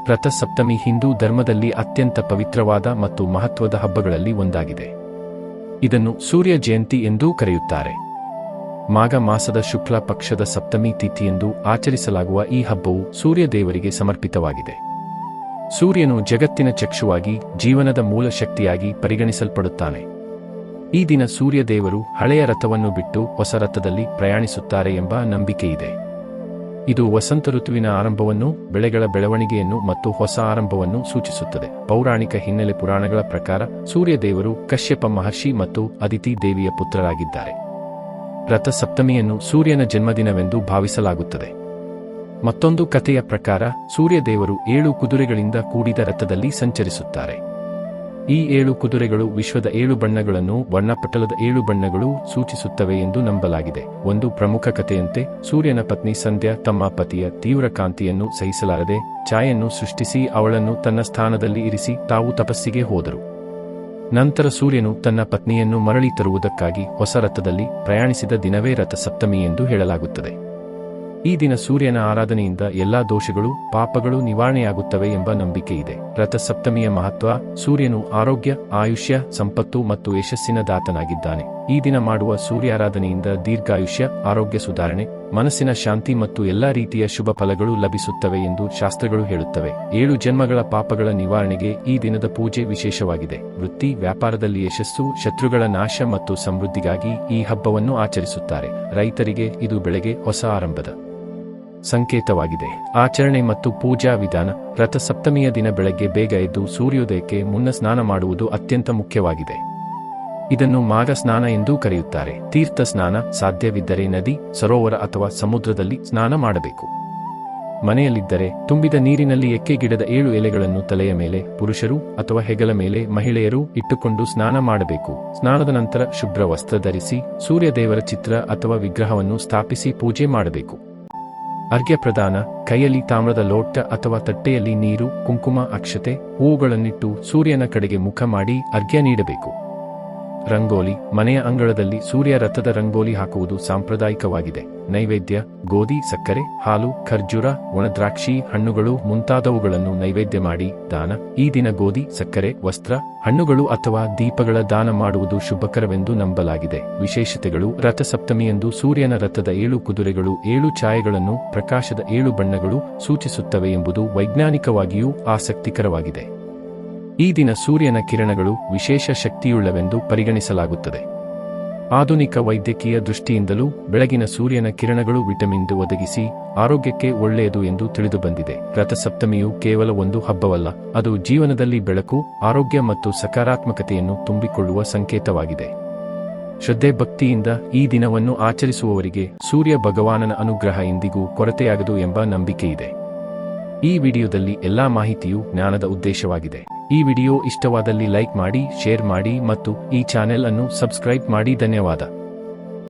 ರಥ ಸಪ್ತಮಿ ಹಿಂದೂ ಧರ್ಮದಲ್ಲಿ ಅತ್ಯಂತ ಪವಿತ್ರವಾದ ಮತ್ತು ಮಹತ್ವದ ಹಬ್ಬಗಳಲ್ಲಿ ಒಂದಾಗಿದೆ. ಇದನ್ನು ಸೂರ್ಯ ಜಯಂತಿ ಎಂದೂ ಕರೆಯುತ್ತಾರೆ. ಮಾಘ ಮಾಸದ ಶುಕ್ಲ ಪಕ್ಷದ ಸಪ್ತಮಿ ತಿಥಿಯೆಂದು ಆಚರಿಸಲಾಗುವ ಈ ಹಬ್ಬವು ಸೂರ್ಯ ದೇವರಿಗೆ ಸಮರ್ಪಿತವಾಗಿದೆ. ಸೂರ್ಯನು ಜಗತ್ತಿನ ಚಕ್ಷುವಾಗಿ, ಜೀವನದ ಮೂಲ ಶಕ್ತಿಯಾಗಿ ಪರಿಗಣಿಸಲ್ಪಡುತ್ತಾನೆ. ಈ ದಿನ ಸೂರ್ಯ ದೇವರು ಹಳೆಯ ರಥವನ್ನು ಬಿಟ್ಟು ಹೊಸ ರಥದಲ್ಲಿ ಪ್ರಯಾಣಿಸುತ್ತಾರೆ ಎಂಬ ನಂಬಿಕೆಯಿದೆ. ಇದು ವಸಂತ ಋತುವಿನ ಆರಂಭವನ್ನು, ಬೆಳೆಗಳ ಬೆಳವಣಿಗೆಯನ್ನು ಮತ್ತು ಹೊಸ ಆರಂಭವನ್ನು ಸೂಚಿಸುತ್ತದೆ. ಪೌರಾಣಿಕ ಹಿನ್ನೆಲೆ ಪುರಾಣಗಳ ಪ್ರಕಾರ ಸೂರ್ಯ ದೇವರು ಕಶ್ಯಪ ಮಹರ್ಷಿ ಮತ್ತು ಅದಿತಿ ದೇವಿಯ ಪುತ್ರರಾಗಿದ್ದಾರೆ. ರಥ ಸಪ್ತಮಿಯನ್ನು ಸೂರ್ಯನ ಜನ್ಮದಿನವೆಂದು ಭಾವಿಸಲಾಗುತ್ತದೆ. ಮತ್ತೊಂದು ಕಥೆಯ ಪ್ರಕಾರ ಸೂರ್ಯ ದೇವರು 7 ಕುದುರೆಗಳಿಂದ ಕೂಡಿದ ರಥದಲ್ಲಿ ಸಂಚರಿಸುತ್ತಾರೆ. ಈ 7 ಕುದುರೆಗಳು ವಿಶ್ವದ 7 ಬಣ್ಣಗಳನ್ನು, ವರ್ಣಪಟಲದ 7 ಬಣ್ಣಗಳು ಸೂಚಿಸುತ್ತವೆ ಎಂದು ನಂಬಲಾಗಿದೆ. ಒಂದು ಪ್ರಮುಖ ಕಥೆಯಂತೆ ಸೂರ್ಯನ ಪತ್ನಿ ಸಂಧ್ಯಾ ತಮ್ಮ ಪತಿಯ ತೀವ್ರ ಕಾಂತಿಯನ್ನು ಸಹಿಸಲಾರದೆ ಛಾಯೆಯನ್ನು ಸೃಷ್ಟಿಸಿ ಅವಳನ್ನು ತನ್ನ ಸ್ಥಾನದಲ್ಲಿ ಇರಿಸಿ ತಾವು ತಪಸ್ಸಿಗೆ ಹೋದರು. ನಂತರ ಸೂರ್ಯನು ತನ್ನ ಪತ್ನಿಯನ್ನು ಮರಳಿ ತರುವುದಕ್ಕಾಗಿ ಹೊಸ ರಥದಲ್ಲಿ ಪ್ರಯಾಣಿಸಿದ ದಿನವೇ ರಥ ಸಪ್ತಮಿ ಎಂದು ಹೇಳಲಾಗುತ್ತದೆ. ಈ ದಿನ ಸೂರ್ಯನ ಆರಾಧನೆಯಿಂದ ಎಲ್ಲಾ ದೋಷಗಳು, ಪಾಪಗಳು ನಿವಾರಣೆಯಾಗುತ್ತವೆ ಎಂಬ ನಂಬಿಕೆಯಿದೆ. ರಥ ಸಪ್ತಮಿಯ ಮಹತ್ವ: ಸೂರ್ಯನು ಆರೋಗ್ಯ, ಆಯುಷ್ಯ, ಸಂಪತ್ತು ಮತ್ತು ಯಶಸ್ಸಿನ ದಾತನಾಗಿದ್ದಾನೆ. ಈ ದಿನ ಮಾಡುವ ಸೂರ್ಯಾರಾಧನೆಯಿಂದ ದೀರ್ಘಾಯುಷ್ಯ, ಆರೋಗ್ಯ ಸುಧಾರಣೆ, ಮನಸ್ಸಿನ ಶಾಂತಿ ಮತ್ತು ಎಲ್ಲಾ ರೀತಿಯ ಶುಭ ಫಲಗಳು ಲಭಿಸುತ್ತವೆ ಎಂದು ಶಾಸ್ತ್ರಗಳು ಹೇಳುತ್ತವೆ. 7 ಜನ್ಮಗಳ ಪಾಪಗಳ ನಿವಾರಣೆಗೆ ಈ ದಿನದ ಪೂಜೆ ವಿಶೇಷವಾಗಿದೆ. ವೃತ್ತಿ, ವ್ಯಾಪಾರದಲ್ಲಿ ಯಶಸ್ಸು, ಶತ್ರುಗಳ ನಾಶ ಮತ್ತು ಸಮೃದ್ಧಿಗಾಗಿ ಈ ಹಬ್ಬವನ್ನು ಆಚರಿಸುತ್ತಾರೆ. ರೈತರಿಗೆ ಇದು ಬೆಳೆಗೆ ಹೊಸ ಆರಂಭದ ಸಂಕೇತವಾಗಿದೆ. ಆಚರಣೆ ಮತ್ತು ಪೂಜಾ ವಿಧಾನ: ರಥ ಸಪ್ತಮಿಯ ದಿನ ಬೆಳಗ್ಗೆ ಬೇಗ ಎದ್ದು ಸೂರ್ಯೋದಯಕ್ಕೆ ಮುನ್ನ ಸ್ನಾನ ಮಾಡುವುದು ಅತ್ಯಂತ ಮುಖ್ಯವಾಗಿದೆ. ಇದನ್ನು ಮಾಘ ಸ್ನಾನ ಎಂದೂ ಕರೆಯುತ್ತಾರೆ. ತೀರ್ಥ ಸ್ನಾನ: ಸಾಧ್ಯವಿದ್ದರೆ ನದಿ, ಸರೋವರ ಅಥವಾ ಸಮುದ್ರದಲ್ಲಿ ಸ್ನಾನ ಮಾಡಬೇಕು. ಮನೆಯಲ್ಲಿದ್ದರೆ ತುಂಬಿದ ನೀರಿನಲ್ಲಿ ಎಕ್ಕೆ ಗಿಡದ 7 ಎಲೆಗಳನ್ನು ತಲೆಯ ಮೇಲೆ ಪುರುಷರು ಅಥವಾ ಹೆಗಲ ಮೇಲೆ ಮಹಿಳೆಯರು ಇಟ್ಟುಕೊಂಡು ಸ್ನಾನ ಮಾಡಬೇಕು. ಸ್ನಾನದ ನಂತರ ಶುಭ್ರ ವಸ್ತ್ರ ಧರಿಸಿ ಸೂರ್ಯ ದೇವರ ಚಿತ್ರ ಅಥವಾ ವಿಗ್ರಹವನ್ನು ಸ್ಥಾಪಿಸಿ ಪೂಜೆ ಮಾಡಬೇಕು. ಅರ್ಘ್ಯ ಪ್ರದಾನ: ಕೈಯಲ್ಲಿ ತಾಮ್ರದ ಲೋಟ ಅಥವಾ ತಟ್ಟೆಯಲ್ಲಿ ನೀರು, ಕುಂಕುಮ, ಅಕ್ಷತೆ, ಹೂವುಗಳನ್ನಿಟ್ಟು ಸೂರ್ಯನ ಕಡೆಗೆ ಮುಖ ಮಾಡಿ ಅರ್ಘ್ಯ ನೀಡಬೇಕು. ರಂಗೋಲಿ: ಮನೆಯ ಅಂಗಳದಲ್ಲಿ ಸೂರ್ಯ ರಥದ ರಂಗೋಲಿ ಹಾಕುವುದು ಸಾಂಪ್ರದಾಯಿಕವಾಗಿದೆ. ನೈವೇದ್ಯ: ಗೋಧಿ, ಸಕ್ಕರೆ, ಹಾಲು, ಖರ್ಜೂರ, ಒಣದ್ರಾಕ್ಷಿ, ಹಣ್ಣುಗಳು ಮುಂತಾದವುಗಳನ್ನು ನೈವೇದ್ಯ ಮಾಡಿ ದಾನ: ಈ ದಿನ ಗೋಧಿ, ಸಕ್ಕರೆ, ವಸ್ತ್ರ, ಹಣ್ಣುಗಳು ಅಥವಾ ದೀಪಗಳ ದಾನ ಮಾಡುವುದು ಶುಭಕರವೆಂದು ನಂಬಲಾಗಿದೆ. ವಿಶೇಷತೆಗಳು: ರಥ ಸಪ್ತಮಿಯಂದು ಸೂರ್ಯನ ರಥದ 7 ಕುದುರೆಗಳು 7 ಛಾಯೆಗಳನ್ನು, ಪ್ರಕಾಶದ 7 ಬಣ್ಣಗಳು ಸೂಚಿಸುತ್ತವೆ ಎಂಬುದು ವೈಜ್ಞಾನಿಕವಾಗಿಯೂ ಆಸಕ್ತಿಕರವಾಗಿದೆ. ಈ ದಿನ ಸೂರ್ಯನ ಕಿರಣಗಳು ವಿಶೇಷ ಶಕ್ತಿಯುಳ್ಳವೆಂದು ಪರಿಗಣಿಸಲಾಗುತ್ತದೆ. ಆಧುನಿಕ ವೈದ್ಯಕೀಯ ದೃಷ್ಟಿಯಿಂದಲೂ ಬೆಳಗಿನ ಸೂರ್ಯನ ಕಿರಣಗಳು ವಿಟಮಿನ್ ಡಿ ಒದಗಿಸಿ ಆರೋಗ್ಯಕ್ಕೆ ಒಳ್ಳೆಯದು ಎಂದು ತಿಳಿದುಬಂದಿದೆ. ರಥ ಸಪ್ತಮಿಯು ಕೇವಲ ಒಂದು ಹಬ್ಬವಲ್ಲ, ಅದು ಜೀವನದಲ್ಲಿ ಬೆಳಕು, ಆರೋಗ್ಯ ಮತ್ತು ಸಕಾರಾತ್ಮಕತೆಯನ್ನು ತುಂಬಿಕೊಳ್ಳುವ ಸಂಕೇತವಾಗಿದೆ. ಶ್ರದ್ಧೆ ಭಕ್ತಿಯಿಂದ ಈ ದಿನವನ್ನು ಆಚರಿಸುವವರಿಗೆ ಸೂರ್ಯ ಭಗವಾನನ ಅನುಗ್ರಹ ಎಂದಿಗೂ ಕೊರತೆಯಾಗದು ಎಂಬ ನಂಬಿಕೆಯಿದೆ. ಈ ವಿಡಿಯೋದಲ್ಲಿ ಎಲ್ಲಾ ಮಾಹಿತಿಯು ಜ್ಞಾನದ ಉದ್ದೇಶವಾಗಿದೆ. ಈ ವಿಡಿಯೋ ಇಷ್ಟವಾದಲ್ಲಿ ಲೈಕ್ ಮಾಡಿ, ಶೇರ್ ಮಾಡಿ ಮತ್ತು ಈ ಚಾನೆಲ್ ಅನ್ನು ಸಬ್ಸ್ಕ್ರೈಬ್ ಮಾಡಿ. ಧನ್ಯವಾದ.